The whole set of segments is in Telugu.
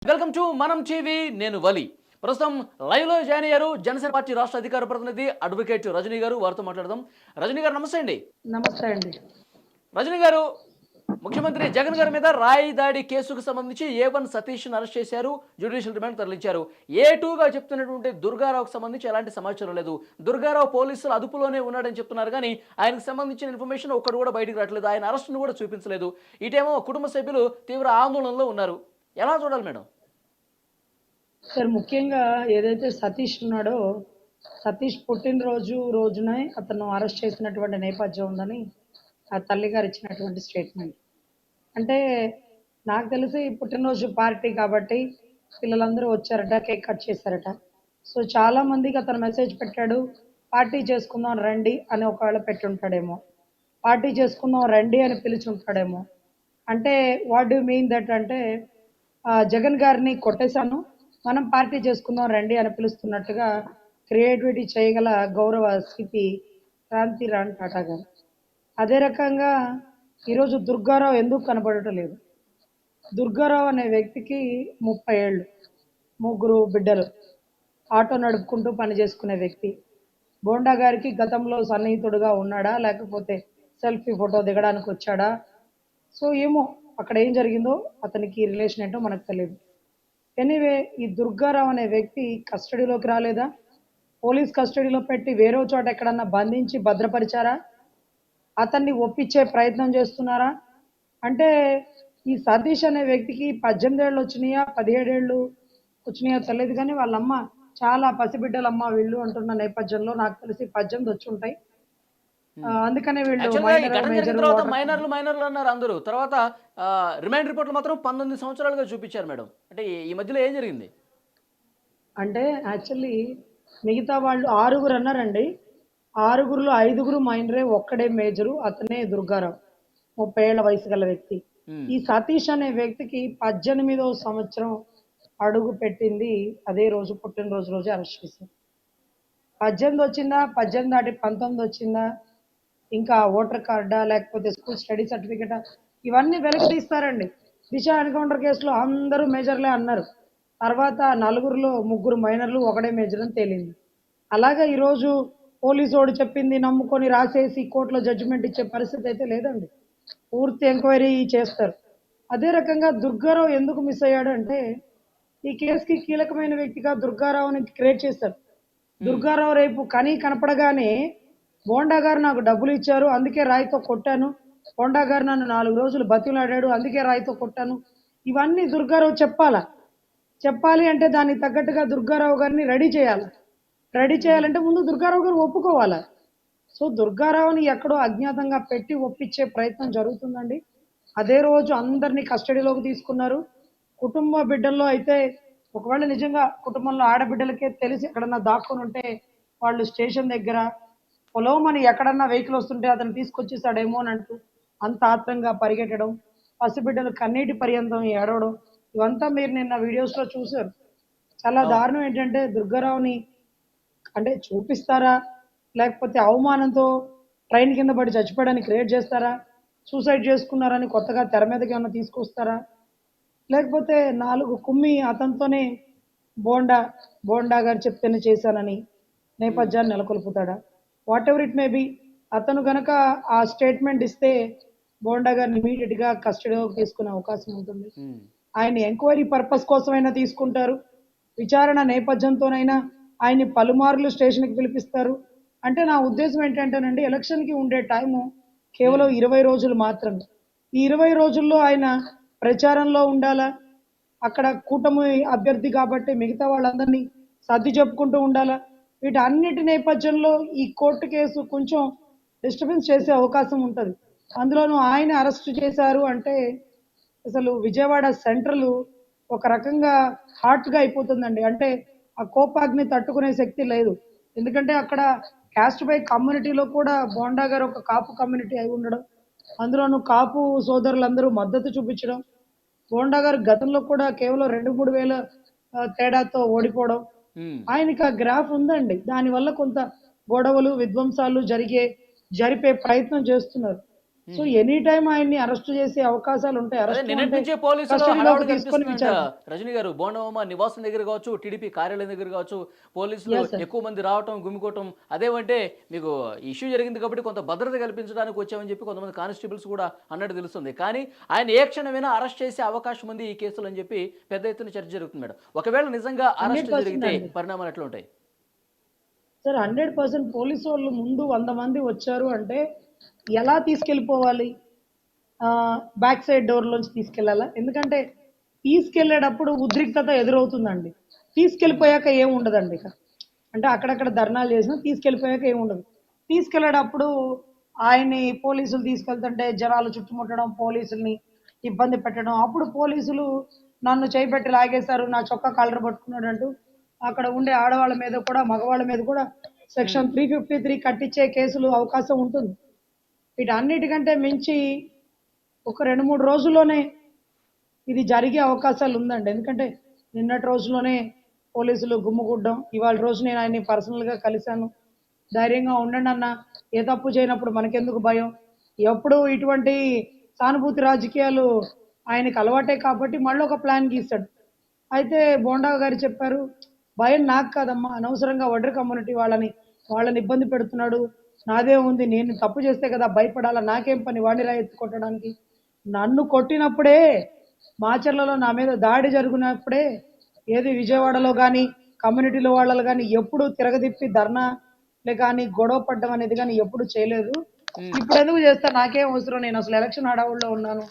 వెల్కమ్ టు మనం టీవీ. నేను వలి. ప్రస్తుతం లైవ్లో జాయిన్ అయ్యారు జనసేన పార్టీ రాష్ట్ర అధికార ప్రతినిధి అడ్వకేట్ రజనీ గారు. వారితో మాట్లాడదాం. రజనీ గారు నమస్తే అండి. నమస్తే అండి. రజనీ గారు, ముఖ్యమంత్రి జగన్ గారి మీద రాయి దాడి కేసుకు సంబంధించి A1 సతీష్ను అరెస్ట్ చేశారు, జ్యుడిషియల్ రిమాండ్ తరలించారు. A2గా చెప్తున్నటువంటి దుర్గారావుకు సంబంధించి ఎలాంటి సమాచారం లేదు. దుర్గారావు పోలీసులు అదుపులోనే ఉన్నాడని చెప్తున్నారు కానీ ఆయనకు సంబంధించిన ఇన్ఫర్మేషన్ ఒక్కడు కూడా బయటికి రావట్లేదు. ఆయన అరెస్ట్ను కూడా చూపించలేదు. ఇటేమో కుటుంబ సభ్యులు తీవ్ర ఆందోళనలో ఉన్నారు. ఎలా చూడాలి మేడం? సార్, ముఖ్యంగా ఏదైతే సతీష్ ఉన్నాడో, సతీష్ పుట్టినరోజు రోజునే అతను అరెస్ట్ చేసినటువంటి నేపథ్యం ఉందని ఆ తల్లిగారు ఇచ్చినటువంటి స్టేట్మెంట్. అంటే నాకు తెలిసి పుట్టినరోజు పార్టీ కాబట్టి పిల్లలందరూ వచ్చారట, కేక్ కట్ చేశారట. సో చాలా మందికి అతను మెసేజ్ పెట్టాడు, పార్టీ చేసుకుందాం రండి అని ఒకవేళ పెట్టుంటాడేమో, పార్టీ చేసుకుందాం రండి అని పిలిచి ఉంటాడేమో. అంటే వాట్ డూ మీన్ దట్ అంటే జగన్ గారిని కొట్టేశాను, మనం పార్టీ చేసుకుందాం రండి అని పిలుస్తున్నట్టుగా క్రియేటివిటీ చేయగల గౌరవ సిపి క్రాంతి రాణ్ టాటా గారు. అదే రకంగా ఈరోజు దుర్గారావు ఎందుకు కనపడటం లేదు? దుర్గారావు అనే వ్యక్తికి 30 ఏళ్ళు, 3 బిడ్డలు, ఆటో నడుపుకుంటూ పని చేసుకునే వ్యక్తి. బోండా గారికి గతంలో సన్నిహితుడుగా ఉన్నాడా, లేకపోతే సెల్ఫీ ఫోటో దిగడానికి వచ్చాడా? సో ఏమో అక్కడ ఏం జరిగిందో, అతనికి రిలేషన్ ఏంటో మనకు తెలియదు. ఎనీవే, ఈ దుర్గారావు అనే వ్యక్తి కస్టడీలోకి రాలేదా? పోలీస్ కస్టడీలో పెట్టి వేరే చోట ఎక్కడన్నా బంధించి భద్రపరిచారా? అతన్ని ఒప్పించే ప్రయత్నం చేస్తున్నారా? అంటే ఈ సతీష్ అనే వ్యక్తికి 18 ఏళ్ళు వచ్చినాయా, 17 ఏళ్ళు వచ్చినాయో తెలియదు కానీ వాళ్ళమ్మ చాలా పసిబిడ్డలమ్మ వీళ్ళు అంటున్న నేపథ్యంలో నాకు తెలిసి 18 వచ్చి ఉంటాయి. అందుకనే వీళ్ళు యాక్చువల్‌గా ఈ మైనర్, ఘటన జరిగిన మేజర్, తర్వాత వాటర్. మైనర్లు అన్నారు అందరూ. తర్వాత రిమాండ్ రిపోర్ట్‌లో మాత్రం 19 సంవత్సరాలుగా చూపించారు మేడం. అంటే ఈ మధ్యలో ఏం జరిగింది? అంటే యాక్చువల్లీ మిగతా వాళ్ళు 6గురు అన్నారండి. 6గురులో 5గురు మైనరే, ఒక్కడే మేజరు, అతనే దుర్గారావు, 30 ఏళ్ల వయసు గల వ్యక్తి. ఈ సతీష్ అనే వ్యక్తికి 18వ సంవత్సరం అడుగు పెట్టింది అదే రోజు, పుట్టినరోజు రోజే అరెస్ట్ చేశారు. 18 వచ్చిందా, 18 దాటి 19 వచ్చిందా, ఇంకా ఓటర్ కార్డా, లేకపోతే స్కూల్ స్టడీ సర్టిఫికేటా, ఇవన్నీ వెలికి తీస్తారండి. దిశ ఎన్కౌంటర్ కేసులో అందరూ మేజర్లే అన్నారు. తర్వాత 4గురిలో 3 మైనర్లు, ఒకడే మేజర్ అని తేలింది. అలాగే ఈరోజు పోలీసోడు చెప్పింది నమ్ముకొని రాసేసి కోర్టులో జడ్జిమెంట్ ఇచ్చే పరిస్థితి అయితే లేదండి. పూర్తి ఎంక్వైరీ చేస్తారు. అదే రకంగా దుర్గారావు ఎందుకు మిస్ అయ్యాడు అంటే, ఈ కేసుకి కీలకమైన వ్యక్తిగా దుర్గారావుని క్రియేట్ చేశారు. దుర్గారావు రేపు కనపడగానే బోండా గారు నాకు డబ్బులు ఇచ్చారు, అందుకే రాయితో కొట్టాను, బోండా గారు నన్ను 4 రోజులు బతిలాడాడు, అందుకే రాయితో కొట్టాను, ఇవన్నీ దుర్గారావు చెప్పాలి అంటే దానికి తగ్గట్టుగా దుర్గారావు గారిని రెడీ చేయాలి. రెడీ చేయాలంటే ముందు దుర్గారావు గారు ఒప్పుకోవాలి. సో దుర్గారావుని ఎక్కడో అజ్ఞాతంగా పెట్టి ఒప్పించే ప్రయత్నం జరుగుతుందండి. అదే రోజు అందరినీ కస్టడీలోకి తీసుకున్నారు. కుటుంబ బిడ్డల్లో అయితే ఒకవేళ నిజంగా కుటుంబంలో ఆడబిడ్డలకే తెలిసి ఎక్కడన్నా దాక్కుని ఉంటే వాళ్ళు స్టేషన్ దగ్గర పొలవమని ఎక్కడన్నా వెహికల్ వస్తుంటే అతను తీసుకొచ్చేసాడేమో అని అంటూ అంత ఆత్రంగా పరిగెట్టడం, పసిబిడ్డలు కన్నీటి పర్యంతం ఏడవడం, ఇవంతా మీరు నిన్న వీడియోస్లో చూశారు. చాలా దారుణం. ఏంటంటే దుర్గారావుని అంటే చూపిస్తారా, లేకపోతే అవమానంతో ట్రైన్ కింద పడి చచ్చిపోవడానికి క్రియేట్ చేస్తారా, సూసైడ్ చేసుకున్నారని కొత్తగా తెర మీదకి ఏమన్నా తీసుకొస్తారా, లేకపోతే 4 కుమ్మి అతనితోనే బోండా గారు చెప్తేనే చేశానని నేపథ్యాన్ని నెలకొల్పుతాడా? Whatever it may be, అతను గనక ఆ స్టేట్మెంట్ ఇస్తే బోండా గారిని ఇమీడియట్గా కస్టడీలోకి తీసుకునే అవకాశం ఉంటుంది. ఆయన ఎంక్వైరీ పర్పస్ కోసమైనా తీసుకుంటారు, విచారణ నేపథ్యంతోనైనా ఆయన్ని పలుమార్లు స్టేషన్కి పిలిపిస్తారు. అంటే నా ఉద్దేశం ఏంటంటేనండి, ఎలక్షన్కి ఉండే టైము కేవలం 20 రోజులు మాత్రమే. ఈ 20 రోజుల్లో ఆయన ప్రచారంలో ఉండాలా, అక్కడ కూటమి అభ్యర్థి కాబట్టి మిగతా వాళ్ళందరినీ సర్ది చెప్పుకుంటూ ఉండాలా, వీటన్నిటి నేపథ్యంలో ఈ కోర్టు కేసు కొంచెం డిస్టర్బెన్స్ చేసే అవకాశం ఉంటుంది. అందులోనూ ఆయన అరెస్ట్ చేశారు అంటే అసలు విజయవాడ సెంట్రల్ ఒక రకంగా హాట్గా అయిపోతుందండి. అంటే ఆ కోపాగ్ని తట్టుకునే శక్తి లేదు. ఎందుకంటే అక్కడ క్యాస్ట్ బై కమ్యూనిటీలో కూడా బోండా గారు ఒక కాపు కమ్యూనిటీ అయి ఉండడం, అందులోనూ కాపు సోదరులందరూ మద్దతు చూపించడం, బోండా గారు గతంలో కూడా కేవలం 2-3 వేల తేడాతో ఓడిపోవడం, ఆయనకి ఆ గ్రాఫ్ ఉందండి. దానివల్ల కొంత గొడవలు, విధ్వంసాలు జరిపే ప్రయత్నం చేస్తున్నారు. సో ఎనీ టైం ఆయన్ని అరెస్ట్ చేసే అవకాశాలు ఉంటాయి. అదే అరెస్ట్ నిన్నటి అంటే నుంచే పోలీసులు కస్టడీలోకి హడావుడి తీసుకొని కనిపిస్తుందంట విచారణ. రజనీ గారు. బోండమ్మ నివాసం దగ్గర కావచ్చు, టీడీపీ కార్యాలయం దగ్గర కావచ్చు, పోలీసులు ఎస్ సార్. ఎక్కువ మంది రావటం, గుమికూడటం. అదేమంటే మీకు ఇష్యూ జరిగింది కాబట్టి కొంత భద్రత కల్పించడానికి వచ్చామని చెప్పి కొంతమంది కానిస్టేబుల్స్ కూడా అన్నట్టు తెలుస్తుంది. కానీ ఆయన ఏ క్షణమైనా అరెస్ట్ చేసే అవకాశం ఉంది ఈ కేసులు అని చెప్పి పెద్ద ఎత్తున చర్చ జరుగుతుంది మేడం. ఒకవేళ నిజంగా అరెస్ట్ 100% జరిగితే అండి. పరిణామాలు ఎట్లా ఉంటాయి? సార్ 100% పోలీసు వాళ్ళు ముందు 100 మంది వచ్చారు అంటే ఎలా తీసుకెళ్ళిపోవాలి? Back side డోర్‌లోంచి తీసుకెళ్ళాలా? ఎందుకంటే తీసుకెళ్ళేటప్పుడు ఉద్రిక్తత ఎదురవుతుందండి. తీసుకెళ్ళిపోయాక ఏముండదండి ఇక. అంటే అక్కడక్కడ ధర్నాలు చేసినా తీసుకెళ్ళిపోయాక ఏముండదు. తీసుకెళ్ళేటప్పుడు ఆయన్ని పోలీసులు తీసుకెళ్తుంటే జనాలు చుట్టుముట్టడం, పోలీసుల్ని ఇబ్బంది పెట్టడం. అప్పుడు పోలీసులు నన్ను చేయి పెట్టి లాగేశారు, నా చొక్కా కాలర్ పట్టుకున్నాడంటూ అక్కడ ఉండే ఆడవాళ్ళ మీద కూడా, మగవాళ్ళ మీద కూడా ఉమ్, సెక్షన్ 353 కట్టించే కేసులు అవకాశం ఉంటుంది. వీటన్నిటికంటే మించి ఒక 2, 3 రోజుల్లోనే ఇది జరిగే అవకాశాలు ఉందండి. ఎందుకంటే నిన్నటి రోజులోనే పోలీసులు గుమ్మిగూడడం, ఇవాళ రోజు నేను ఆయన్ని పర్సనల్‌గా కలిసాను. ధైర్యంగా ఉండండన్న, ఏ తప్పు చేయనప్పుడు మనకెందుకు భయం? ఎప్పుడూ ఇటువంటి సానుభూతి రాజకీయాలు ఆయనకి అలవాటే కాబట్టి మళ్ళొక ప్లాన్ గీసాడు. అయితే బోండా గారు చెప్పారు, "భయం నాకు కాదమ్మా, అనవసరంగా వడ్డెర కమ్యూనిటీ వాళ్ళని ఇబ్బంది పెడుతున్నాడు. నాదేముంది, నేను తప్పు చేస్తే కదా భయపడాలా? నాకేం పని వాడిని ఎత్తి కొట్టడానికి? నన్ను కొట్టినప్పుడే, మాచర్లలో నా మీద దాడి జరిగినప్పుడే, ఏది విజయవాడలో గాని, కమ్యూనిటీలో వాళ్ళలో గాని ఎప్పుడూ తిరగతిప్పి ధర్నాలే గాని, గొడవ పడడం అనేది గాని ఎప్పుడు చేయలేదు. ఉమ్, ఇప్పుడెందుకు చేస్తా? నాకేం అవసరం? నేను అసలు ఎలక్షన్ హడావుడిలో ఉన్నాను."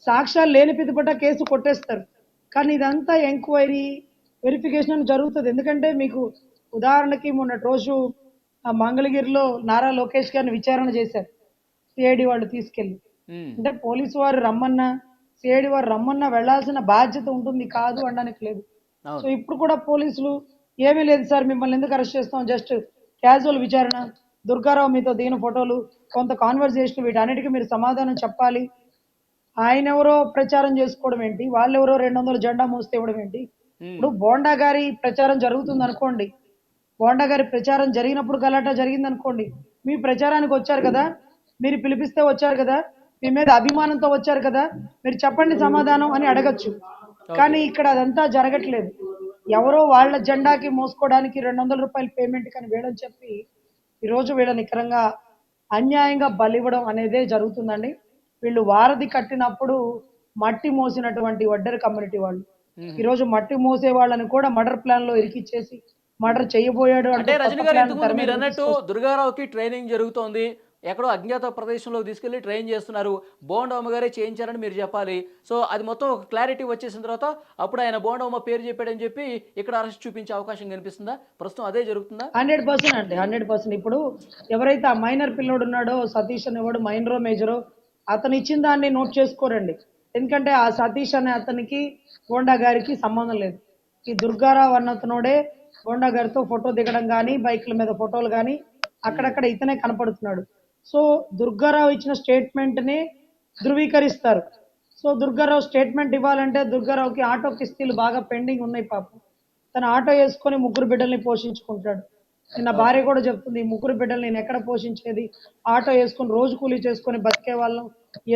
సాక్ష్యాలు లేని పిదపట కేసు కొట్టేస్తారు. కానీ ఇదంతా ఎంక్వైరీ, వెరిఫికేషన్ అని జరుగుతది. ఎందుకంటే మీకు ఉదాహరణకి మొన్నటి రోజు మంగళగిరిలో నారా లోకేష్ గారిని విచారణ చేశారు. సిఐడి వాళ్ళు తీసుకెళ్ళి. ఉమ్, అంటే పోలీసు వారు రమ్మన్నా, సిఐడి వారు రమ్మన్నా వెళ్ళాల్సిన బాధ్యత ఉంటుంది. కాదు అనడానికి లేదు. సో అవును. ఇప్పుడు కూడా పోలీసులు ఏమీ లేదు సార్, మిమ్మల్ని ఎందుకు అరెస్ట్ చేస్తాం, జస్ట్ క్యాజువల్ విచారణ, దుర్గారావు మీతో దిగిన ఫోటోలు, కొంత కాన్వర్జేషన్, వీటన్నిటికీ మీరు సమాధానం చెప్పాలి. ఆయనెవరో ప్రచారం చేసుకోవడం ఏంటి? వాళ్ళెవరో 200 జెండా మోస్తే ఇవ్వడం ఏంటి? ఉమ్, ఇప్పుడు బోండా గారి ప్రచారం జరుగుతుందనుకోండి. బోండా గారి ప్రచారం జరిగినప్పుడు గలాటా జరిగిందనుకోండి. మీ ప్రచారానికి వచ్చారు కదా! మీరు పిలిపిస్తే వచ్చారు కదా! మీ మీద అభిమానంతో వచ్చారు కదా! మీరు చెప్పండి సమాధానం అని అడగొచ్చు. ఓకే. కానీ ఇక్కడ అదంతా జరగట్లేదు. ఎవరో వాళ్ళ జెండాకి మోసుకోవడానికి రూ. 200 పేమెంట్ కని వీళ్ళని చెప్పి, ఈరోజు వీళ్ళని నికరంగా అన్యాయంగా బలివ్వడం అనేదే జరుగుతుందండి. వీళ్ళు వారధి కట్టినప్పుడు మట్టి మోసినటువంటి వడ్డెర కమ్యూనిటీ వాళ్ళు. ఉమ్. ఈరోజు మట్టి మోసే వాళ్ళని కూడా మర్డర్ ప్లాన్ లో ఇరికిచ్చేసి మర్డర్ చేయబోయాడు అంటే అంటూ కొత్త రజనీ గారు ప్లాన్ ఇంతకుముందు తెర మీరు మీదకి అన్నట్టు తీసుకొస్తారు. దుర్గారావుకి ట్రైనింగ్ జరుగుతోంది. ఎక్కడో అజ్ఞాత ప్రదేశంలోకి తీసుకెళ్లి ట్రైన్ చేస్తున్నారు. బోండమ్మ గారే చేయించారని మీరు చెప్పాలి. సో అది మొత్తం ఒక క్లారిటీ వచ్చేసిన తర్వాత అప్పుడు ఆయన బోండమ్మ పేరు చెప్పాడని చెప్పి ఇక్కడ అరెస్ట్ చూపించే అవకాశం కనిపిస్తుందా? ప్రస్తుతం అదే జరుగుతుందా? 100% అండి, 100%. ఇప్పుడు ఎవరైతే ఆ మైనర్ పిల్లోడు ఉన్నాడో, సతీష్ అనేవాడు మైనరో మేజరో, అతను ఇచ్చిన దాన్ని నోట్ చేసుకోరండి. ఎందుకంటే ఆ సతీష్ అనే అతనికి బోండా గారికి సంబంధం లేదు. ఈ దుర్గారావు అన్నతనుడే బోండా గారితో ఫోటో దిగడం కానీ, బైక్ల మీద ఫోటోలు కానీ, ఉమ్, అక్కడక్కడ ఇతనే కనపడుతున్నాడు. సో దుర్గారావు ఇచ్చిన స్టేట్మెంట్ని ధృవీకరిస్తారు. సో దుర్గారావు స్టేట్మెంట్ ఇవ్వాలంటే దుర్గారావుకి ఆటో కిస్తీలు బాగా పెండింగ్ ఉన్నాయి పాపం. తను ఆటో వేసుకొని ముగ్గురు బిడ్డల్ని పోషించుకుంటాడు. నిన్న భార్య ఓకే. కూడా చెప్తుంది, "ఈ ముగ్గురు బిడ్డల్ని నేను ఎక్కడ పోషించేది? ఆటో వేసుకొని రోజు కూలీ చేసుకొని బతికే వాళ్ళం.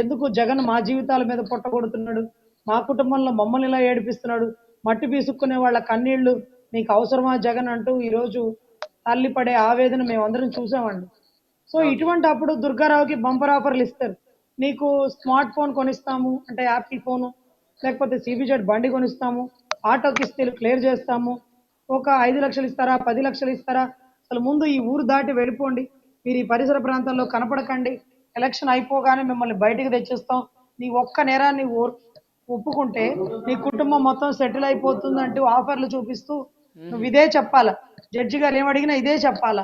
ఎందుకు జగన్ మా జీవితాల మీద పొట్టగొడుతున్నాడు? మా కుటుంబంలో మమ్మల్ని ఇలా ఏడిపిస్తున్నాడు? మట్టి పీసుక్కునే వాళ్ళ కన్నీళ్లు నీకు అవసరమా జగన్?" అంటూ ఈరోజు తల్లి పడే ఆవేదన మేమందరం చూసామండి. So okay. ఇటువంటి అప్పుడు దుర్గారావుకి బంపర్ ఆఫర్లు ఇస్తారు. నీకు స్మార్ట్ ఫోన్ కొనిస్తాము అంటే యాపిల్ ఫోను, లేకపోతే సిబిజెడ్ బండి కొనిస్తాము, ఆటో కిస్తీలు క్లియర్ చేస్తాము, ఒక 5 లక్షలు ఇస్తారా, 10 లక్షలు ఇస్తారా, అసలు ముందు ఈ ఊరు దాటి వెళ్ళిపోండి, మీరు ఈ పరిసర ప్రాంతాల్లో కనపడకండి, ఎలక్షన్ అయిపోగానే మిమ్మల్ని బయటికి తెచ్చేస్తాం, నీ ఒక్క నేరాన్ని ఒప్పుకుంటే నీ కుటుంబం మొత్తం సెటిల్ అయిపోతుందంటూ ఆఫర్లు చూపిస్తూ నువ్వు ఇదే చెప్పాలా. జడ్జి గారు ఏమడిగినా ఇదే చెప్పాలా.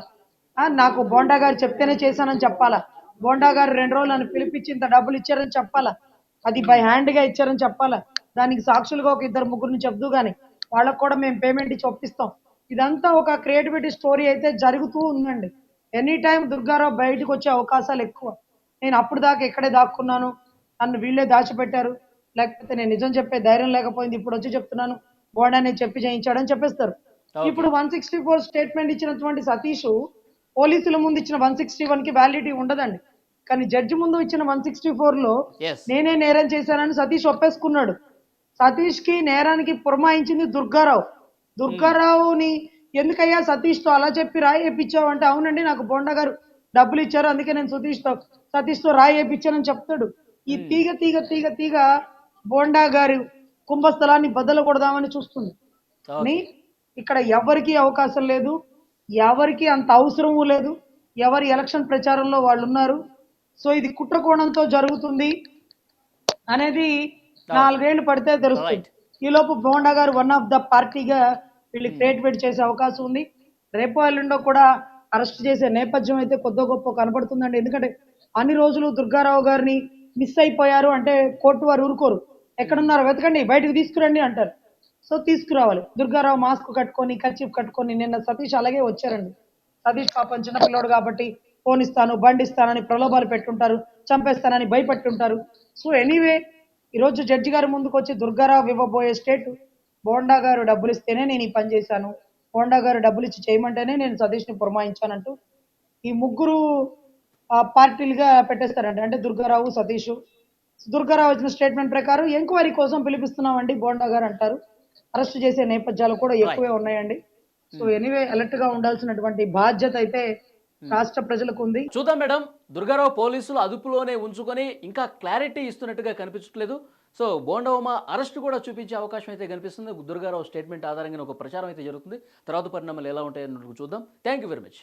నాకు బోండా గారు చెప్తేనే చేశానని చెప్పాలా. బోండా గారు 2 రోజులు నన్ను పిలిపించి ఇంత డబ్బులు ఇచ్చారని చెప్పాలా. అది బై హ్యాండ్ గా ఇచ్చారని చెప్పాలా. దానికి సాక్షులుగా ఒక 2, 3 చెప్దు గాని వాళ్ళకు కూడా మేము పేమెంట్ ఇచ్చి ఒప్పిస్తాం. ఇదంతా ఒక క్రియేటివిటీ స్టోరీ అయితే జరుగుతూ ఉందండి. ఎనీ టైం దుర్గారావు బయటకు వచ్చే అవకాశాలు ఎక్కువ. నేను అప్పుడు దాకా ఇక్కడే దాక్కున్నాను, నన్ను వీళ్ళే దాచిపెట్టారు, లేకపోతే నేను నిజం చెప్పే ధైర్యం లేకపోయింది, ఇప్పుడు వచ్చి చెప్తున్నాను, బోండానే చెప్పి చేయించాడని చెప్పేస్తారు. ఓకే. ఇప్పుడు 164 స్టేట్మెంట్ ఇచ్చినటువంటి సతీష్ పోలీసుల ముందు ఇచ్చిన 161కి వ్యాలిడిటీ ఉండదండి. కానీ జడ్జి ముందు ఇచ్చిన 164లో ఎస్ నేనే నేరం చేశానని సతీష్ ఒప్పేసుకున్నాడు. సతీష్ కి నేరానికి పురమాయించింది దుర్గారావు. దుర్గారావుని ఎందుకయ్యా సతీష్ తో అలా చెప్పి రాయి వేయించావు అంటే, అవునండి నాకు బోండా గారు డబ్బులు ఇచ్చారు అందుకే నేను సతీష్ తో రాయి వేయించానని చెప్తాడు. ఈ తీగ తీగ తీగ తీగ బోండా గారి కుంభస్థలాన్ని బద్దలు కొడదామని చూస్తుంది. కానీ ఓకే ఇక్కడ ఎవరికి అవకాశం లేదు, ఎవరికి అంత అవసరము లేదు. ఎవరి ఎలక్షన్ ప్రచారంలో వాళ్ళు ఉన్నారు. సో ఇది కుట్ర కోణంతో జరుగుతుంది అనేది 4 ఏళ్లు పడితే తెలుస్తుంది. రైట్ ఈలోపు బోండా గారు వన్ ఆఫ్ ద పార్టీగా వీళ్ళు క్రియేట్ చేసే అవకాశం ఉంది. రేపో ఎల్లుండో కూడా అరెస్ట్ చేసే నేపథ్యం అయితే కొద్ది గొప్ప కనబడుతుందండి. ఎందుకంటే అన్ని రోజులు దుర్గారావు గారిని మిస్ అయిపోయారు అంటే కోర్టు వారు ఊరుకోరు. ఎక్కడున్నారో వెతకండి బయటకు తీసుకురండి అంటారు. సో తీసుకురావాలి. దుర్గారావు మాస్క్ కట్టుకొని కర్చీఫ్ కట్టుకొని నిన్న సతీష్ అలాగే వచ్చారండి. సతీష్ పాపం చిన్నపిల్లోడు కాబట్టి ఫోన్ ఇస్తాను బండి ఇస్తానని ప్రలోభాలు పెట్టుంటారు, చంపేస్తానని భయపెట్టుంటారు. సో ఎనీవే ఈరోజు జడ్జి గారి ముందుకు వచ్చి దుర్గారావు ఇవ్వబోయే స్టేట్, బోండా గారు డబ్బులు ఇస్తేనే నేను ఈ పని చేశాను, బోండా గారు డబ్బులు ఇచ్చి చేయమంటేనే నేను సతీష్ని పురమాయించానంటూ ఈ ముగ్గురు పార్టీలుగా పెట్టేస్తారంట. అంటే దుర్గారావు, సతీష్. దుర్గారావు ఇచ్చిన స్టేట్మెంట్ ప్రకారం ఎంక్వైరీ కోసం పిలిపిస్తున్నామండి బోండా గారు అంటారు. అరెస్ట్ చేసే నేపథ్యాలు కూడా ఎక్కువే ఉన్నాయండి. సో ఎనీవే అలర్ట్ గా ఉండాల్సినటువంటి బాధ్యత అయితే రాష్ట్ర ప్రజలకు ఉంది. చూద్దాం మేడం. దుర్గారావు పోలీసులు అదుపులోనే ఉంచుకొని ఇంకా క్లారిటీ ఇస్తున్నట్టుగా కనిపించట్లేదు. సో బోండా ఉమ అరెస్ట్ కూడా చూపించే అవకాశం అయితే కనిపిస్తుంది. దుర్గారావు స్టేట్మెంట్ ఆధారంగా ఒక ప్రచారం అయితే జరుగుతుంది. తర్వాత పరిణామాలు ఎలా ఉంటాయో చూద్దాం. Thank you very much.